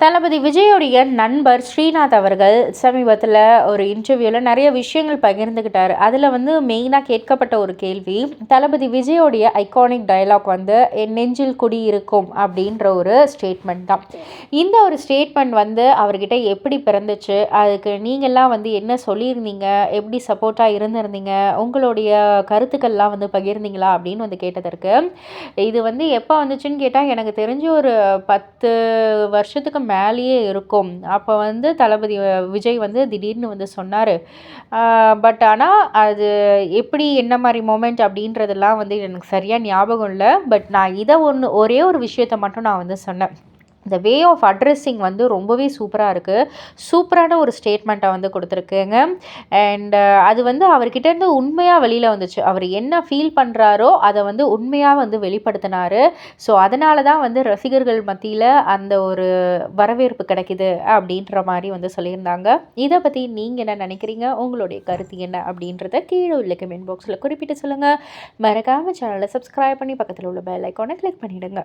தளபதி விஜயோடைய நண்பர் ஸ்ரீநாத் அவர்கள் சமீபத்தில் ஒரு இன்டர்வியூவில் நிறைய விஷயங்கள் பகிர்ந்துக்கிட்டார். அதில் வந்து மெயினாக கேட்கப்பட்ட ஒரு கேள்வி, தளபதி விஜயோடைய ஐகானிக் டயலாக் வந்து என் நெஞ்சில் குடியிருக்கும் அப்படின்ற ஒரு ஸ்டேட்மெண்ட் தான். இந்த ஒரு ஸ்டேட்மெண்ட் வந்து அவர்கிட்ட எப்படி பிறந்துச்சு, அதுக்கு நீங்கள்லாம் வந்து என்ன சொல்லியிருந்தீங்க, எப்படி சப்போர்ட்டாக இருந்திருந்தீங்க, உங்களுடைய கருத்துக்கள்லாம் வந்து பகிர்ந்தீங்களா அப்படின்னு வந்து கேட்டதற்கு, இது வந்து எப்போ வந்துச்சுன்னு கேட்டால் எனக்கு தெரிஞ்சு ஒரு 10 வருஷத்துக்கு மேலேயே இருக்கும். அப்போ வந்து தளபதி விஜய் வந்து திடீர்னு வந்து சொன்னாரு. பட் ஆனா அது எப்படி என்ன மாரி மொமெண்ட் அப்படின்றதெல்லாம் வந்து எனக்கு சரியா ஞாபகம் இல்ல. பட் நான் ஒரே ஒரு விஷயத்த மட்டும் நான் வந்து சொன்னேன். இந்த வே ஆஃப் அட்ரெஸ்ஸிங் வந்து ரொம்பவே சூப்பரா இருக்கு. சூப்பரான ஒரு ஸ்டேட்மெண்ட்ட வந்து குடுத்துருக்குங்க. அண்ட் அது வந்து அவர்கிட்டேருந்து உண்மையா வெளில வந்துச்சு. அவர் என்ன ஃபீல் பண்றாரோ, அத வந்து உண்மையா வந்து வெளிப்படுத்தினாரு. ஸோ அதனால தான் வந்து ரசிகர்கள் மத்தியில அந்த ஒரு வரவேற்பு கிடைக்குது அப்படின்ற மாரி வந்து சொல்லியிருந்தாங்க. இத பத்தி நீங்க என்ன நினைக்கிறீங்க? உங்களுடைய கருத்து என்ன? அப்படின்றத கீழ உள்ள கமெண்ட் பாக்ஸ்ல குறிப்பிட்டு சொல்லுங்க. மறக்காம சேனல சப்ஸ்கிரைப் பண்ணி பக்கத்துல உள்ள பெல் ஐகான கிளிக் பண்ணிடுங்க.